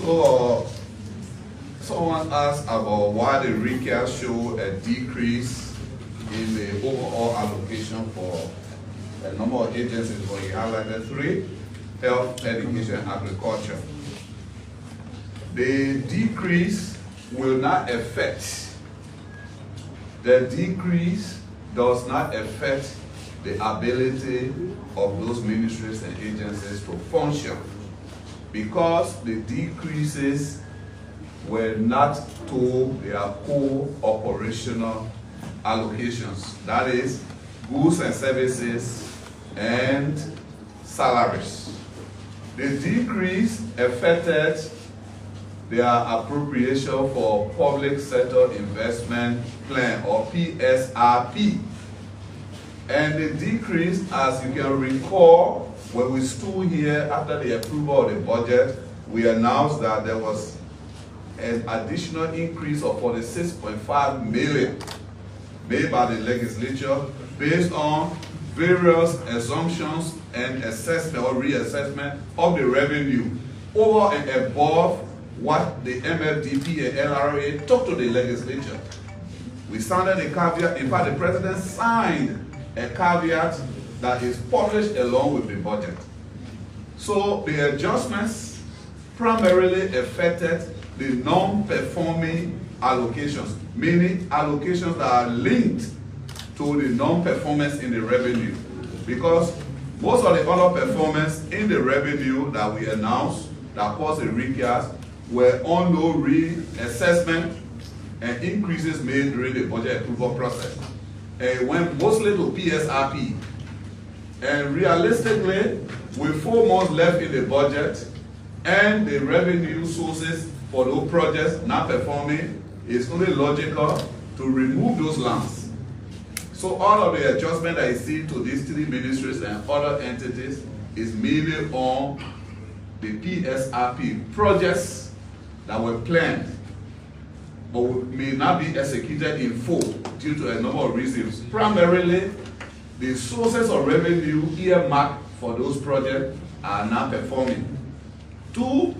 So, someone asked about why the recap show a decrease in the overall allocation for a number of agencies, but he highlighted 3: health, education, and agriculture. The decrease will not affect, the decrease does not affect the ability of those ministries and agencies to function, because the decreases were not to their core operational allocations. That is, goods and services and salaries. The decrease affected their appropriation for Public Sector Investment Plan, or PSRP. And the decrease, as you can recall, when we stood here after the approval of the budget, we announced that there was an additional increase of 46.5 million made by the legislature based on various assumptions and assessment or reassessment of the revenue over and above what the MFDP and LRA took to the legislature. We sounded a caveat. In fact, the president signed a caveat that is published along with the budget. So the adjustments primarily affected the non-performing allocations, meaning allocations that are linked to the non-performance in the revenue. Because most of the other performance in the revenue that we announced that caused a recast were on no reassessment and increases made during the budget approval process. And it went mostly to PSRP. And realistically, with 4 months left in the budget and the revenue sources for those projects not performing, it's only logical to remove those lands. So all of the adjustment that you see to these 3 ministries and other entities is mainly on the PSRP projects that were planned but may not be executed in full due to a number of reasons. Primarily, the sources of revenue earmarked for those projects are not performing. 2,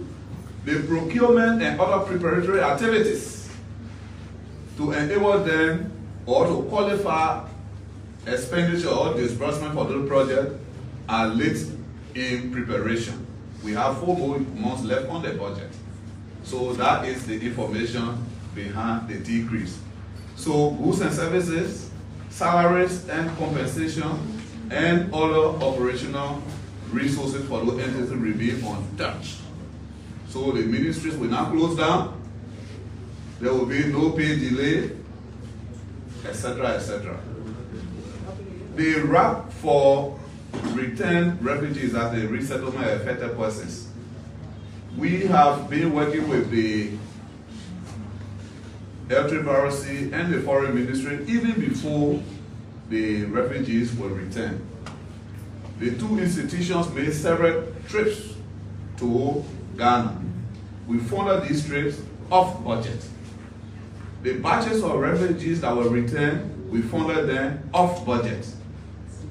the procurement and other preparatory activities to enable them or to qualify expenditure or disbursement for those projects are late in preparation. We have 4 more months left on the budget. So that is the information behind the decrease. So goods and services, salaries and compensation, and other operational resources for those entities remain untouched. So the ministries will not close down, there will be no pay delay, etc., etc. The RAP for returned refugees as the resettlement affected persons. We have been working with the LACC and the Foreign Ministry even before the refugees were returned. The 2 institutions made several trips to Ghana. We funded these trips off budget. The batches of refugees that were returned, we funded them off budget.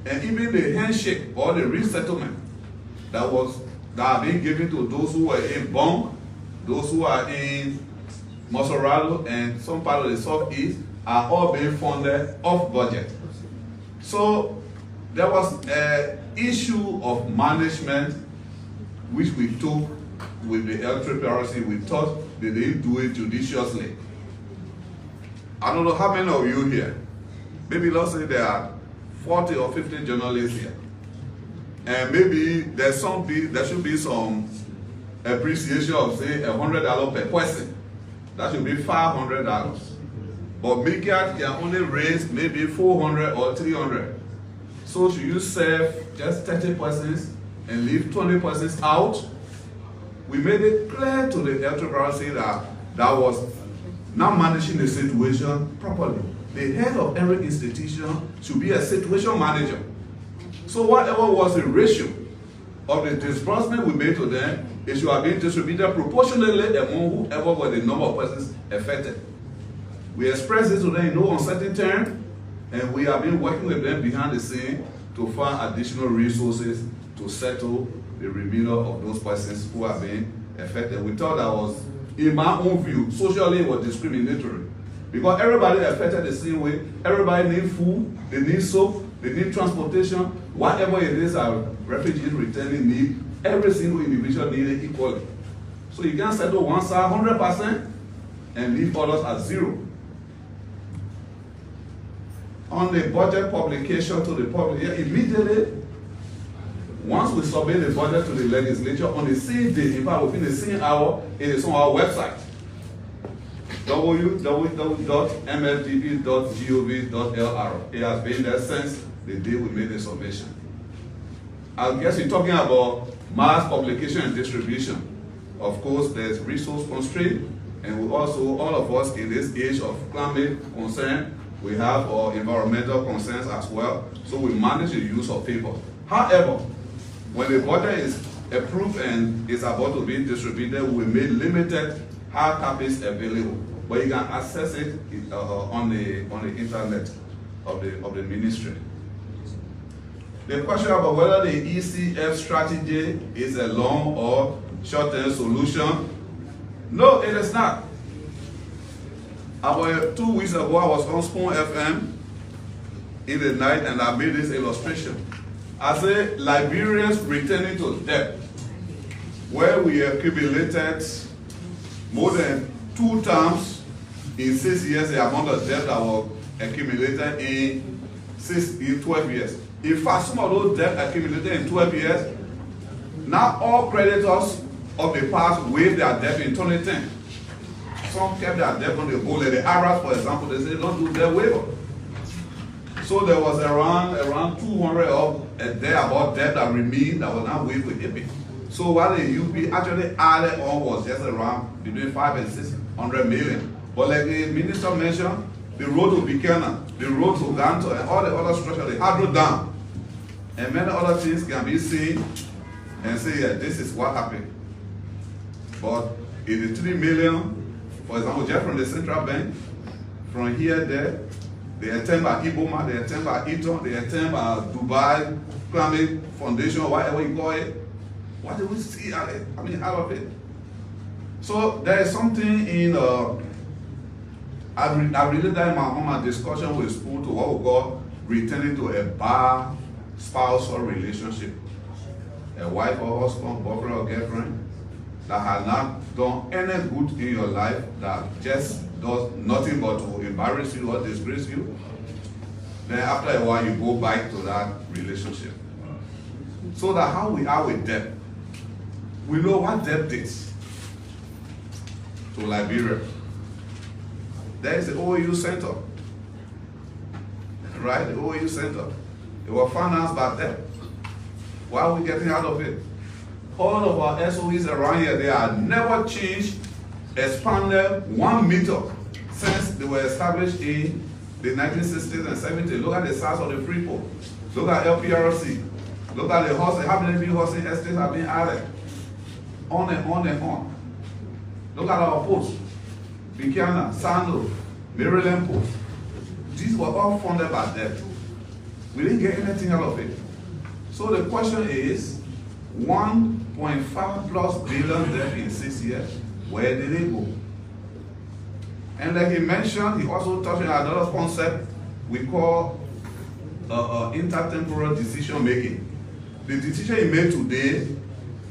And even the handshake or the resettlement that are being given to those who were in Bong, those who are in Mosoralo and some part of the Southeast are all being funded off budget. So there was an issue of management which we took with the LACC. We thought that they didn't do it judiciously. I don't know how many of you here, maybe let's say there are 40 or 50 journalists here. And maybe there should be some appreciation of, say, $100 per person. That should be $500. But Mikat can only raise maybe 400 or 300. So should you serve just 30 persons and leave 20 persons out? We made it clear to the LACC that was not managing the situation properly. The head of every institution should be a situation manager. So whatever was the ratio of the disbursement we made to them, it should have been distributed proportionally among whoever were the number of persons affected. We expressed this to them in no uncertain terms, and we have been working with them behind the scene to find additional resources to settle the remainder of those persons who have been affected. We thought that was, in my own view, socially it was discriminatory. Because everybody affected the same way. Everybody needs food, they need soap, they need transportation. Whatever it is our refugees returning need, every single individual needed equally. So you can't settle one side 100% and leave others at zero. On the budget publication to the public, immediately, once we submit the budget to the legislature, on the same day, in fact within the same hour, it is on our website, www.mfdp.gov.lr. It has been there since the day we made the submission. I guess you're talking about mass publication and distribution. Of course, there's resource constraint, and we also, all of us in this age of climate concern, we have our environmental concerns as well, so we manage the use of paper. However, when the budget is approved and is about to be distributed, we made limited hard copies available, but you can access it on the internet of the ministry. The question about whether the ECF strategy is a long or short-term solution, no, it is not. About 2 weeks ago, I was on Spoon FM in the night and I made this illustration. I said, Liberians returning to debt, where we accumulated more than 2 times in 6 years the amount of debt that was accumulated in 12 years. In fact, some of those debts accumulated in 12 years, now all creditors of the past waived their debt in 2010. Some kept their debt on the whole. Like the Arabs, for example, they say don't do debt waiver. So there was around 200 of there about debt that remained that was not waived with IPI. So what the UP actually added on was just around between 500 and 600 million. But like the minister mentioned, the road to Buchanan, the road to Ganto, and all the other structures, the hydro dam, and many other things can be seen and say, yeah, this is what happened. But in the 3 million, for example, just from the central bank, from here, there, they attend by Iboma, they attend by Eton, they attend by Dubai Climate Foundation, whatever you call it. What do we see out of it? So there is something in, I related that in my discussion with school to what we call returning to a bar spousal relationship. A wife or husband, boyfriend or girlfriend that has not done any good in your life, that just does nothing but to embarrass you or disgrace you. Then after a while you go back to that relationship. So that how we are with debt, we know what debt is to Liberia. There is the OAU Center, right? The OAU Center. It was financed by debt. Why are we getting out of it? All of our SOEs around here, they have never changed, expanded 1 meter since they were established in the 1960s and 70s. Look at the size of the Freeport. Look at LPRC. Look at the housing, how many new housing estates have been added. On and on and on. Look at our posts. Buchanan, Sando, Maryland Post. These were all funded by debt. We didn't get anything out of it. So the question is, 1.5+ billion debt in 6 years. Where did it go? And like he mentioned, he also touched on another concept we call intertemporal decision making. The decision you made today,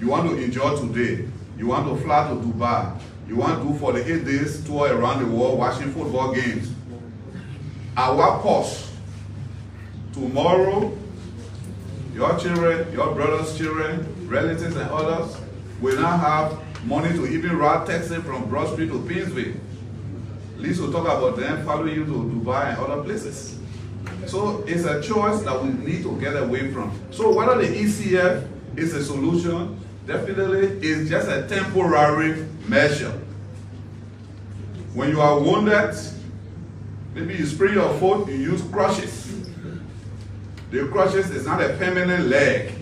you want to enjoy today. You want to fly to Dubai. You want to do for the 8 days tour around the world watching football games. At what cost? Tomorrow, your children, your brother's children, relatives and others will not have money to even ride taxi from Broad Street to Pinsville. At least we'll talk about them following you to Dubai and other places. So it's a choice that we need to get away from. So whether the ECF is a solution, definitely it's just a temporary measure. When you are wounded, maybe you sprain your foot, you use crutches. The crutches is not a permanent leg.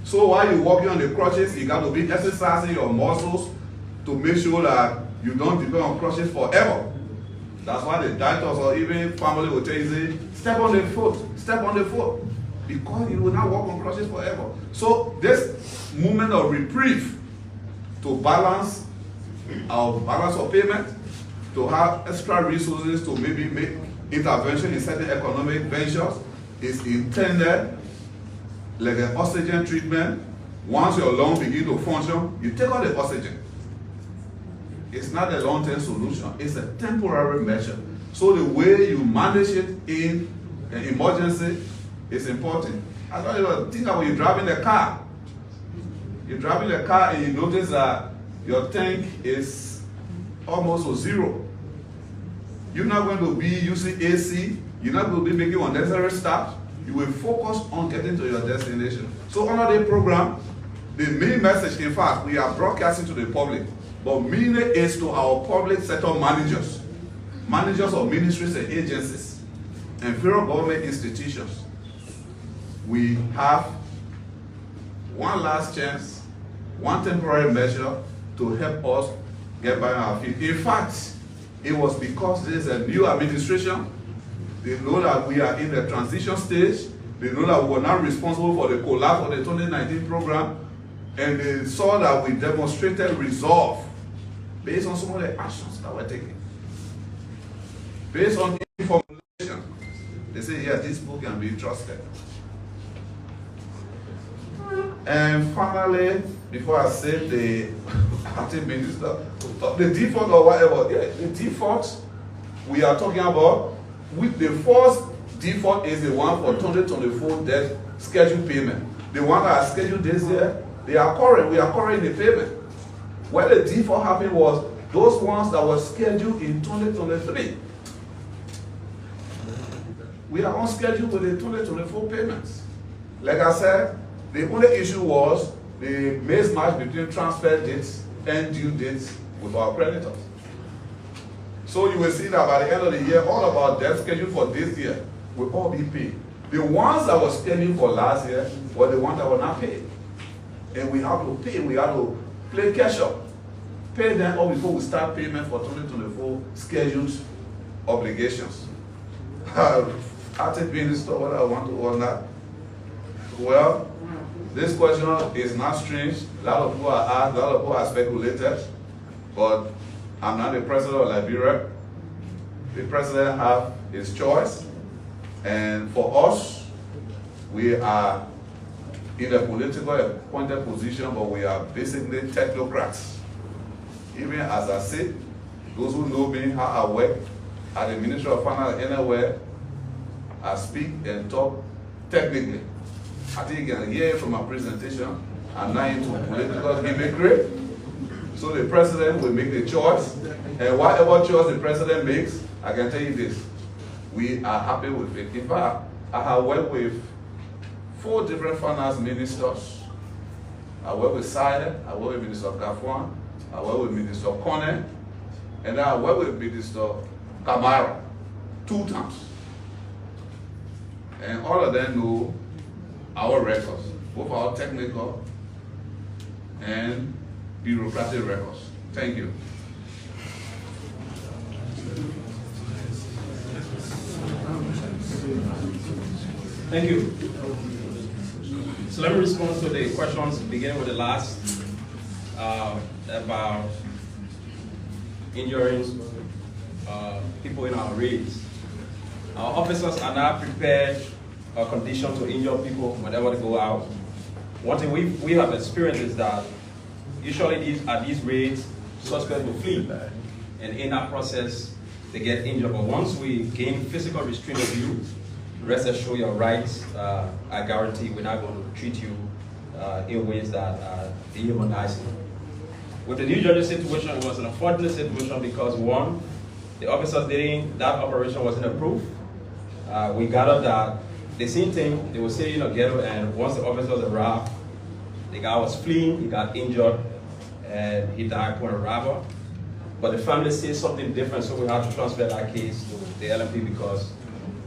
So while you're walking on the crutches, you got to be exercising your muscles to make sure that you don't depend on crutches forever. That's why the doctors or even family will tell you, step on the foot, because you will not walk on crutches forever. So this moment of reprieve to balance our balance of payment, to have extra resources to maybe make intervention in certain economic ventures is intended like an oxygen treatment. Once your lung begin to function, you take out the oxygen. It's not a long-term solution, it's a temporary measure. So the way you manage it in an emergency is important. I don't even think about you driving a car. You're driving a car and you notice that your tank is almost to zero. You're not going to be using AC, you're not going to be making unnecessary stops. You will focus on getting to your destination. So under the program, the main message, in fact, we are broadcasting to the public, but mainly is to our public sector managers, managers of ministries and agencies, and federal government institutions. We have one last chance, one temporary measure to help us get back on our feet. In fact, it was because there's a new administration. They know that we are in the transition stage. They know that we were not responsible for the collapse of the 2019 program. And they saw that we demonstrated resolve based on some of the actions that were taken. Based on information, they say, yeah, this book can be trusted. And finally, before I say the acting minister, the default or whatever, yeah, the default we are talking about, with the first default is the one for 2024 debt scheduled payment. The one that are scheduled this year, they are current, we are current in the payment. Where the default happened was those ones that were scheduled in 2023. We are on schedule with the 2024 payments. Like I said, the only issue was the mismatch between transfer dates and due dates with our creditors. So you will see that by the end of the year, all of our debt scheduled for this year will all be paid. The ones that were scheduled for last year were the ones that were not paid. And we have to pay, we have to play catch up. Pay them all before we start payment for 2024 scheduled obligations. Acting minister, what I want to on that. Well, this question is not strange. A lot of people are asked, a lot of people are speculated, but I'm not the president of Liberia. The president has his choice, and for us, we are in a political appointed position, but we are basically technocrats. Even as I said, those who know me, how I work at the Ministry of Finance anywhere, I speak and talk technically. I think you can hear from my presentation, I'm not into political gimmickry. So the president will make the choice, and whatever choice the president makes, I can tell you this, we are happy with it. In fact, I have worked with 4 different finance ministers. I work with Side, I work with Minister Gafuan, I work with Minister Kone, and I work with Minister Kamara 2 times. And all of them know our records, both our technical and bureaucratic records. Thank you. Thank you. So let me respond to the questions, beginning with the last, about injuring people in our raids. Our officers are not prepared or conditioned to injure people whenever they go out. One thing we have experienced is that usually at these raids, suspects will flee, and in that process, they get injured. But once we gain physical restraint of you, rest assured your rights, I guarantee we're not going to treat you in ways that are dehumanizing. With the New Jersey situation, it was an unfortunate situation because one, the officers that operation wasn't approved. We gathered that the same thing, they were sitting in a ghetto, and once the officers arrived, the guy was fleeing, he got injured, and he died upon a robber. But the family says something different, so we had to transfer that case to the LMP because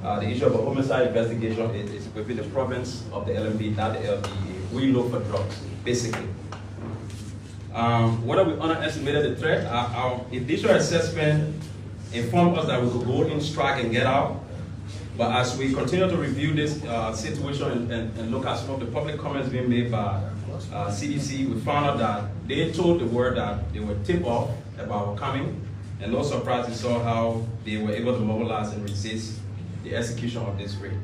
the issue of a homicide investigation is within the province of the LMP, not the LDA. We look for drugs, basically. Whether we underestimated the threat, our initial assessment informed us that we could go in, strike, and get out. But as we continue to review this situation and look at some of the public comments being made by CDC, we found out that they told the world that they were tipped off about coming, and no surprise, we saw how they were able to mobilize and resist the execution of this raid.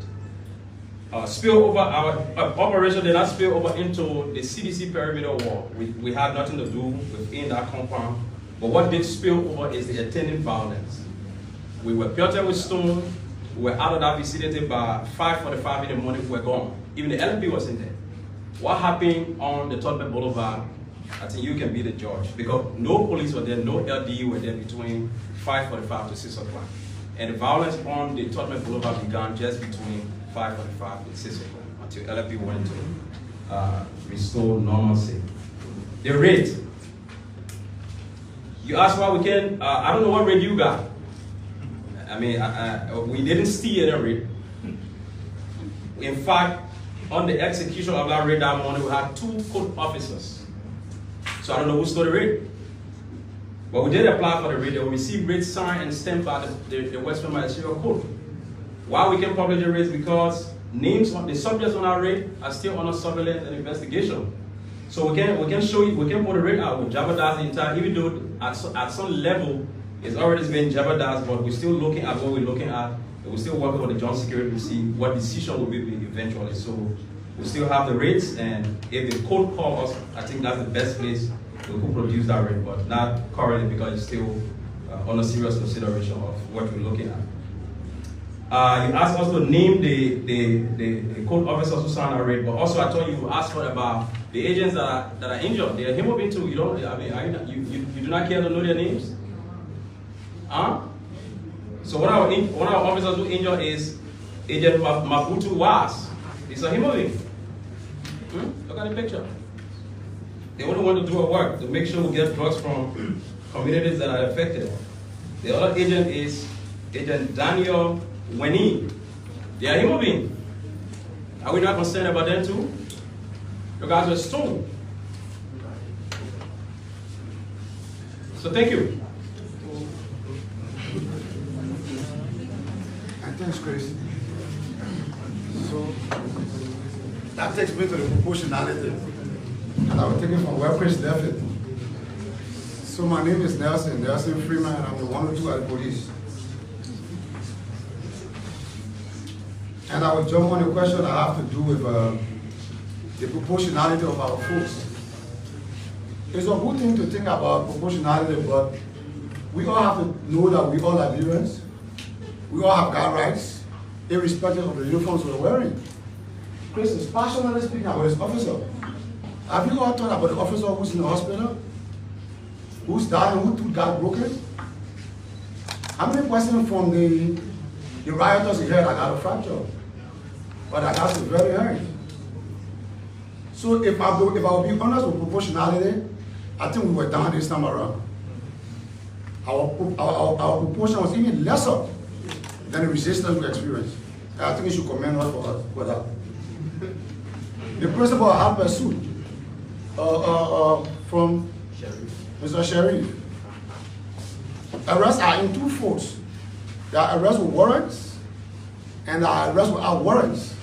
Spill over, our operation did not spill over into the CDC perimeter wall. We had nothing to do within that compound, but what did spill over is the attendant violence. We were pelted with stone. We were out of that vicinity by 5:45 in the morning. We were gone. Even the LP wasn't there. What happened on the Tarlue Boulevard, I think you can be the judge, because no police were there, no LD were there between 5:45 to 6 o'clock. And the violence on the Tarlue Boulevard began just between 5:45 and 6 o'clock until LP went to restore normalcy. The raid. You asked why we can, I don't know what raid you got. I mean, we didn't steal any raid. In fact, on the execution of that raid that morning, we had 2 court officers. So I don't know who stole the raid. But we did apply for the raid. They will receive raid signed and stamped by the Western Ministerial Court. Why we can publish the raid? Because names on the subjects on our raid are still under surveillance and investigation. So we can show you, we can put the raid out, we jeopardize the entire, even though at some level it's already been jeopardized, but we're still looking at what we're looking at. We're still working with the joint security to see what decision will be eventually. So we still have the rates, and if the court calls us, I think that's the best place to produce that rate, but not currently because it's still under serious consideration of what we're looking at. You asked us to name the court officers who signed our rate, but also I told you asked for about the agents that are injured. They are human beings too. You don't. I mean, you do not care to know their names? Huh? So one of our officers who injured is Agent Mabutu Was. He's a human being. Look at the picture. They only want to do our work to make sure we get drugs from communities that are affected. The other agent is Agent Daniel Weni. They are human beings. Are we not concerned about them too? You guys are stone. So thank you. Thanks, Chris. So that takes me to the proportionality. And I will take it from where Chris left it. So my name is Nelson Freeman, and I'm the 102 at the police. And I will jump on the question I have to do with the proportionality of our force. It's a good thing to think about proportionality, but we all have to know that we all are Liberians. We all have gun rights, irrespective of the uniforms we're wearing. Chris is passionately speaking about his officer. Have you all thought about the officer who's in the hospital? Who's dying, who tooth got broken? How many questions from the rioters here that got a fracture? But that got very hurt. So if I will be honest with proportionality, I think we were down this time around. Our proportion was even lesser than the resistance we experienced. And I think you should commend us for that. The principal had pursuit from Mr. Sharif. Arrests are in 2 folds. There are arrests with warrants, and there are arrests without warrants.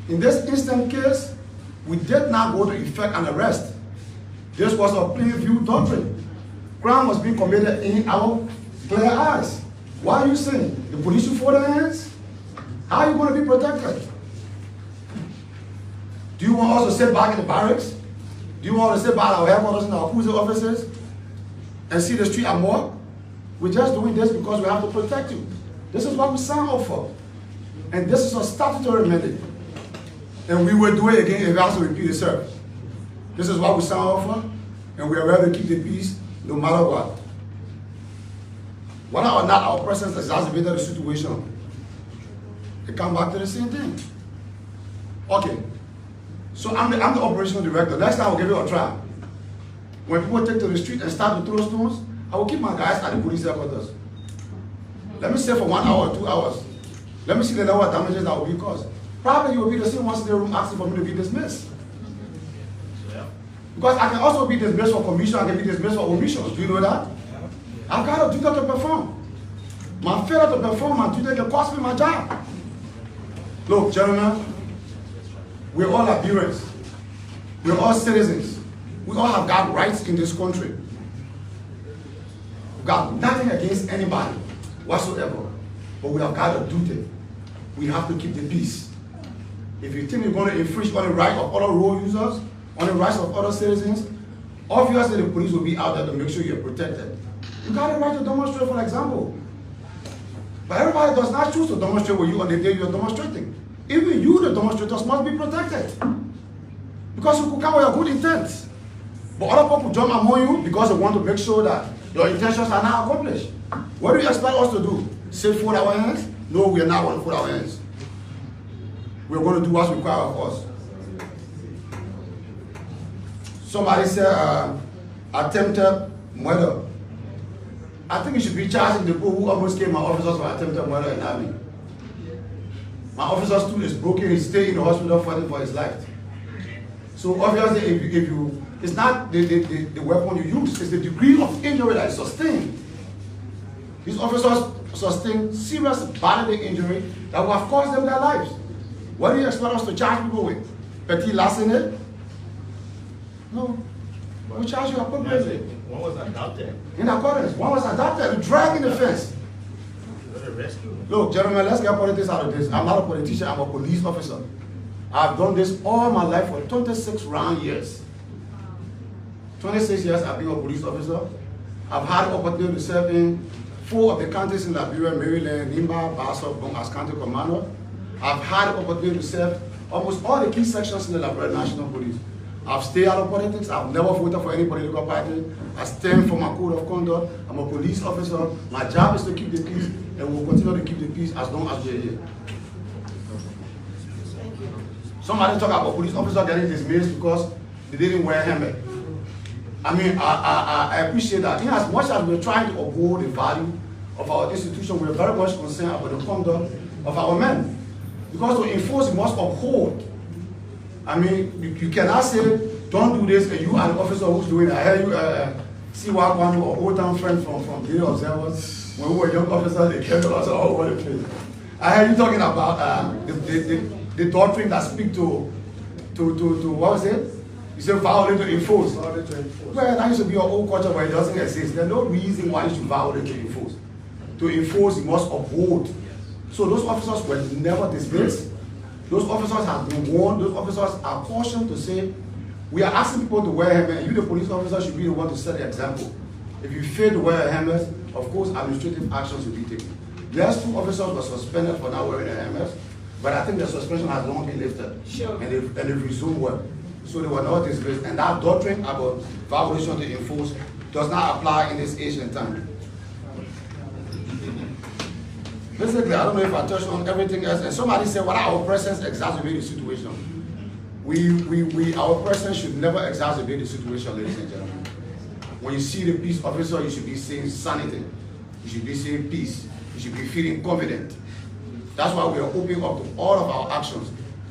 In this instant case, we did not go to effect an arrest. This was a plain view doctrine. Crime was being committed in our clear eyes. Why are you saying? The police should fold their hands? How are you going to be protected? Do you want us to sit back in the barracks? Do you want us to sit back at our headquarters in our cruiser offices and see the street at more? We're just doing this because we have to protect you. This is what we signed up for. And this is a statutory mandate. And we will do it again if it has to repeat itself. This is what we signed up for, and we are ready to keep the peace no matter what. Whether or not our presence exacerbated the situation, it comes back to the same thing. Okay, so I'm the operational director. Next time I'll give you a try. When people take to the street and start to throw stones, I will keep my guys at the police headquarters. Let me stay for 1 hour or 2 hours. Let me see the level of damages that will be caused. Probably you will be the same ones in the room asking for me to be dismissed. Because I can also be dismissed for commission, I can be dismissed for omissions. Do you know that? I've got a duty to perform. My failure to perform my duty can cost me my job. Look, gentlemen, we're all Liberians. We're all citizens. We all have got rights in this country. We've got nothing against anybody whatsoever. But we have got a duty. We have to keep the peace. If you think you're going to infringe on the rights of other road users, on the rights of other citizens, obviously the police will be out there to make sure you're protected. You got a right to demonstrate, for example. But everybody does not choose to demonstrate with you on the day you're demonstrating. Even you, the demonstrators, must be protected. Because you could come with a good intent. But other people jump among you because they want to make sure that your intentions are not accomplished. What do you expect us to do? Sit, fold our hands? No, we are not going to fold our hands. We're going to do what's required of us. Somebody said attempted murder. I think you should be charging the people who almost killed my officers for attempted murder in the army. My officer's tooth is broken, he stayed in the hospital fighting for his life. So obviously if you it's not the weapon you use, it's the degree of injury that is sustained. These officers sustained serious bodily injury that would have cost them their lives. What do you expect us to charge people with? Petit larceny? No. We charge you appropriately. One was adopted. In accordance. One was adopted. We drag in the fence. Look, gentlemen, let's get politics out of this. I'm not a politician, I'm a police officer. I've done this all my life for 26 round years. 26 years I've been a police officer. I've had the opportunity to serve in 4 of the counties in Liberia, Maryland, Nimba, Basso, as county commander. I've had the opportunity to serve almost all the key sections in the Liberia National Police. I've stayed out of politics. I've never voted for any political party. I stand for my code of conduct. I'm a police officer. My job is to keep the peace, and we'll continue to keep the peace as long as we're here. Somebody talk about police officers getting dismissed because they didn't wear a helmet. I mean, I appreciate that. In as much as we're trying to uphold the value of our institution, we're very much concerned about the conduct of our men. Because to enforce, you must uphold. I mean, you cannot say, don't do this, and you are the officer who's doing it. I heard you see one or old town friend from Daily Observers. When we were young officers, they kept us all over the place. I heard you talking about the doctrine that speak to what was it? You said violate to enforce. Well, that used to be your old culture where it doesn't exist. There's no reason why you should violate to enforce. To enforce, you must uphold. So those officers were never dismissed. Those officers have been warned. Those officers are cautioned to say, we are asking people to wear helmets, and you, the police officer, should be the one to set the example. If you fail to wear a helmet, of course, administrative actions will be taken. Yes, 2 officers were suspended for not wearing a helmet, but I think the suspension has long been lifted. Sure. And they've resumed work. So they were not dismissed. And that doctrine about violation to enforce does not apply in this age and time. Basically, I don't know if I touched on everything else. And somebody said, well, our presence exacerbates the situation. Our presence should never exacerbate the situation, ladies and gentlemen. When you see the peace officer, you should be saying sanity. You should be saying peace. You should be feeling confident. That's why we are opening up to all of our actions.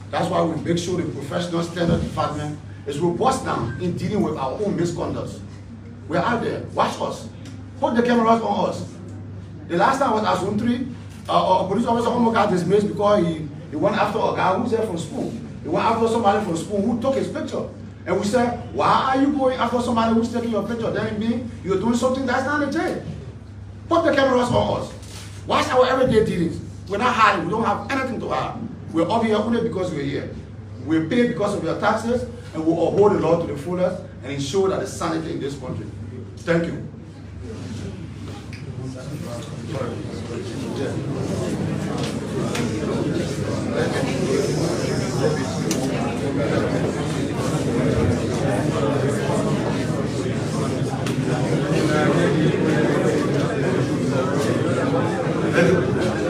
That's why we make sure the professional standard department is robust now in dealing with our own misconducts. We're out there. Watch us. Put the cameras on us. The last time I was at Zone 3, a police officer almost got dismissed because he went after a guy who's there from school. He went after somebody from school who took his picture. And we said, why are you going after somebody who's taking your picture? That means you're doing something that's not legit. Put the cameras on us. Watch our everyday dealings. We're not hiding. We don't have anything to hide. We're up here only because we're here. We're paid because of your taxes, and we'll uphold the law to the fullest and ensure that there's sanity in this country. Thank you.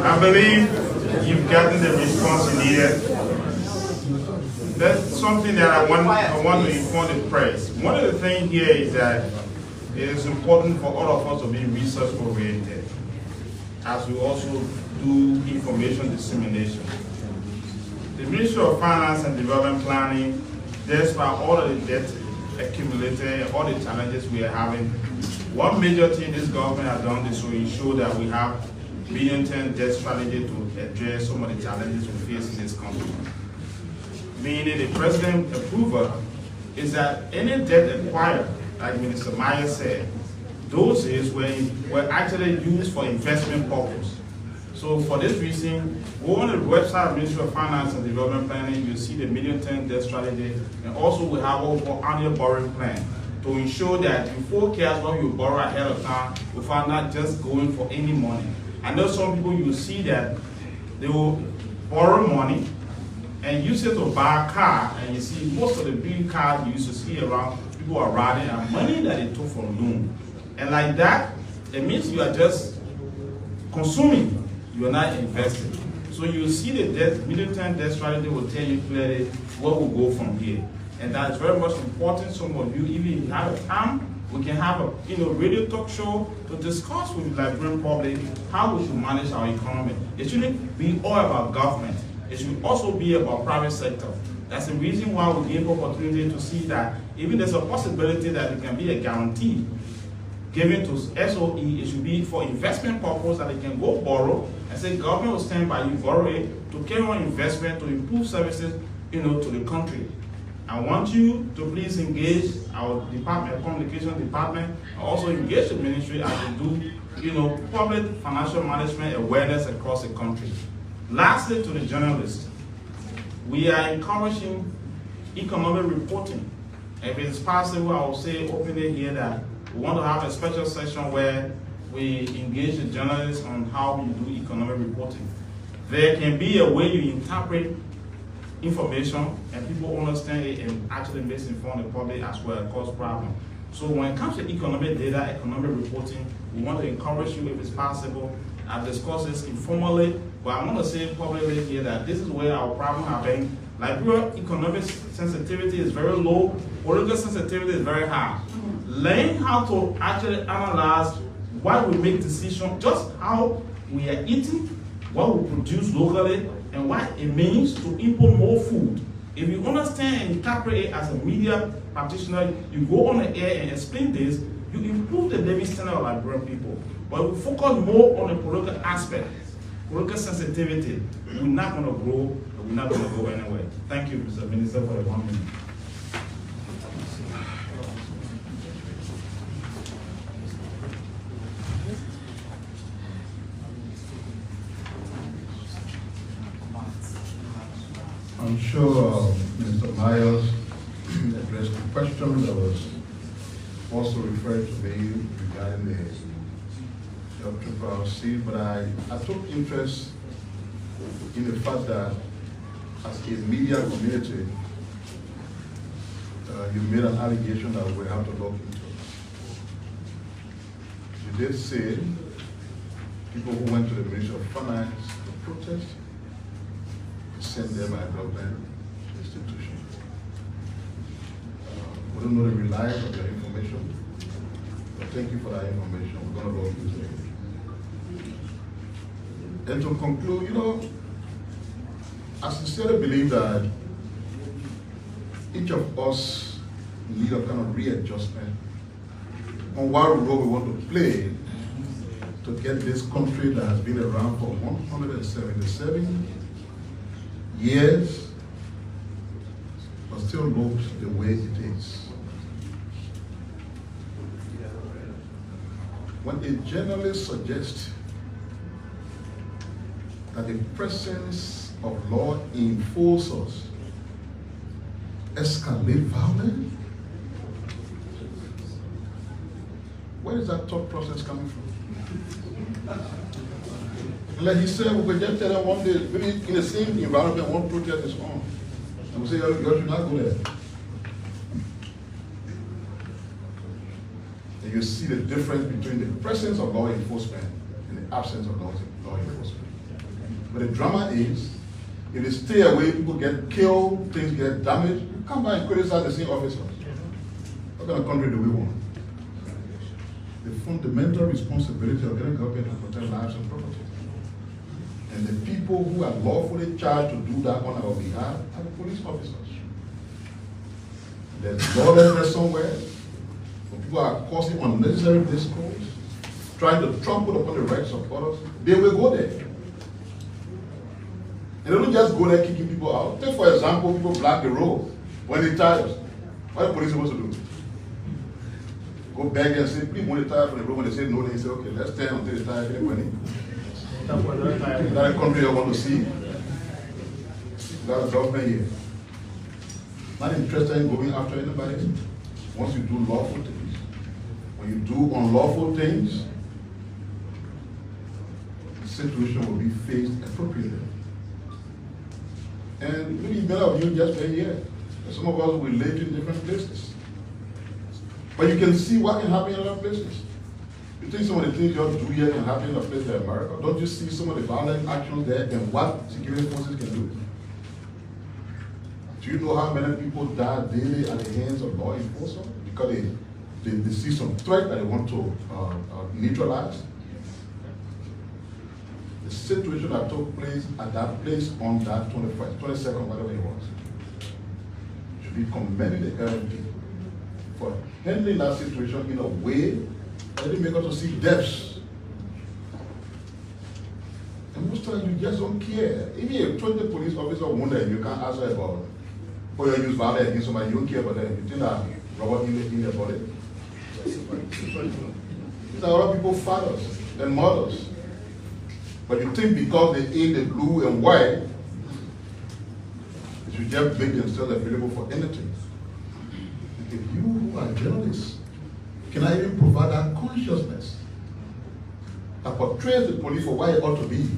I believe you've gotten the response you needed. That's something that I want to inform the press. One of the things here is that it is important for all of us to be research oriented, as we also do information dissemination. The Ministry of Finance and Development Planning, despite all of the debt accumulated and all the challenges we are having, one major thing this government has done is to ensure that we have medium-term debt strategy to address some of the challenges we face in this country. Meaning the President's approval is that any debt acquired, like Minister Meyer said, those were actually used for investment purpose. So for this reason, go on the website of Ministry of Finance and Development Planning, you'll see the medium-term debt strategy, and also we have what we call annual borrowing plan to ensure that you forecast what you borrow ahead of time without not just going for any money. I know some people, you see that they will borrow money and use it to buy a car, and you see most of the big cars you used to see around, people are riding and money that they took from loan. And like that, it means you are just consuming, you are not investing. So you see the debt, medium-term debt strategy will tell you clearly what will go from here. And that's very much important. Some of you, even if you have a time, we can have a radio talk show to discuss with the Liberian public how we should manage our economy. It shouldn't be all about government. It should also be about private sector. That's the reason why we give opportunity to see that even there's a possibility that it can be a guarantee given to SOE. It should be for investment purpose that they can go borrow and say government will stand by you, borrow it to carry on investment to improve services, to the country. I want you to please engage our department, communication department, and also engage the ministry as we do, public financial management awareness across the country. Lastly, to the journalists, we are encouraging economic reporting. If it's possible, I will say openly here that we want to have a special session where we engage the journalists on how we do economic reporting. There can be a way you interpret information and people understand it and actually misinform the public as well and cause problems. So when it comes to economic data, economic reporting, we want to encourage you if it's possible. I've discussed this informally, but I want to say publicly here that this is where our problem have been. Liberia economic sensitivity is very low, political sensitivity is very high. Learn how to actually analyze why we make decisions, just how we are eating, what we produce locally, and what it means to import more food. If you understand and interpret it as a media practitioner, you go on the air and explain this, you improve the living standard of Liberian people. But we focus more on the political aspect, political sensitivity. We're not going to grow, and we're not going to go anywhere. Thank you, Mr. Minister, for the 1 minute. I'm sure Mr. Myers addressed the question that was also referred to me regarding the triple, but I took interest in the fact that as a media community, you made an allegation that we have to look into. You did say people who went to the Ministry of Finance to protest, sent there by a government institution. We don't know the reliance of your information, but thank you for that information. We're going to go through it. And to conclude, I sincerely believe that each of us need a kind of readjustment on what role we want to play to get this country that has been around for 177 years, but still looks the way it is. When a journalist suggests that the presence of law enforcers escalate violence, where is that thought process coming from? Like he said, we could just tell them one day, maybe in the same environment, one protest is on. And we say, you should not go there. And you see the difference between the presence of law enforcement and the absence of law enforcement. But the drama is, if they stay away, people get killed, things get damaged, you come back and criticize the same officers. What kind of country do we want? The fundamental responsibility of any government to protect lives and property. And the people who are lawfully charged to do that on our behalf are the police officers. There's lawlessness somewhere, when people are causing unnecessary discourse, trying to trample upon the rights of others, they will go there. And they don't just go there kicking people out. Take for example, people block the road when they tire us. What are the police supposed to do? Go back and say, please move the tire from the room. When they say no, they say, okay, let's stand until the tire finish running. Is that a country I want to see? Got a government here. Not interested in going after anybody. Once you do lawful things, when you do unlawful things, the situation will be faced appropriately. And maybe many of you just been here. Some of us will live in different places. But you can see what can happen in other places. You think some of the things you have to do here can happen in a place like America? Don't you see some of the violent actions there and what security forces can do? Do you know how many people die daily at the hands of law enforcement because they see some threat that they want to neutralize? The situation that took place at that place on that 22nd, whatever it was, should be commended the LACC for handling that situation in a way that didn't make us to see deaths. And most times you just don't care. Even if 20 police officers wounded, you can't ask her about, or you use violence against somebody, you don't care about them. You think that robot in their body. These are other people's fathers and mothers. But you think because they ate the blue and white, they should just make themselves available for anything. If you who are journalists cannot even provide that consciousness that portrays the police for what it ought to be,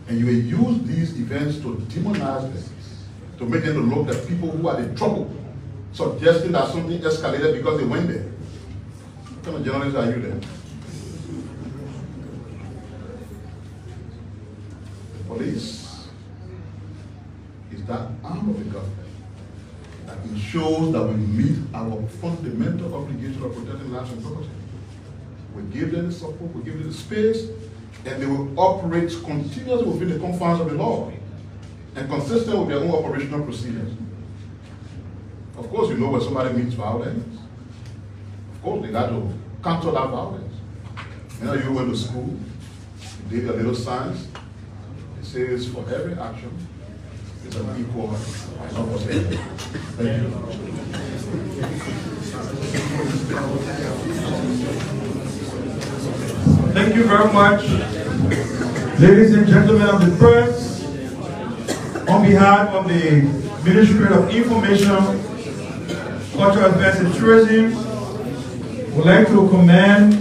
and you will use these events to demonize them, to make them look at people who are in trouble, suggesting that something escalated because they went there. What kind of journalists are you then? The police is that arm of the government that ensures that we meet our fundamental obligation of protecting lives and property. We give them the support, we give them the space, and they will operate continuously within the confines of the law and consistent with their own operational procedures. Of course, you know when somebody meets violence, of course they got to counter that violence. You know, you went to school, you did your little science, it says for every action, it's an equal opportunity. Thank you. Thank you very much. Ladies and gentlemen of the press, on behalf of the Ministry of Information, Cultural Affairs and Tourism, we'd like to commend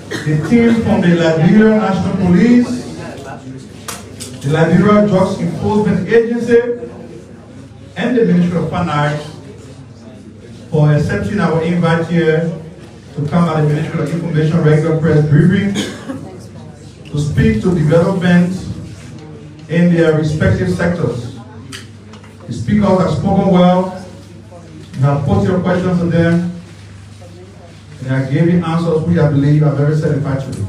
the team from the Liberia National Police, the Liberia Drugs Enforcement Agency, and the Ministry of Finance for accepting our invite here to come at the Ministry of Information regular press briefing to speak to development in their respective sectors. The speakers have spoken well. You have put your questions to them, and they are giving answers which I believe are very satisfactory.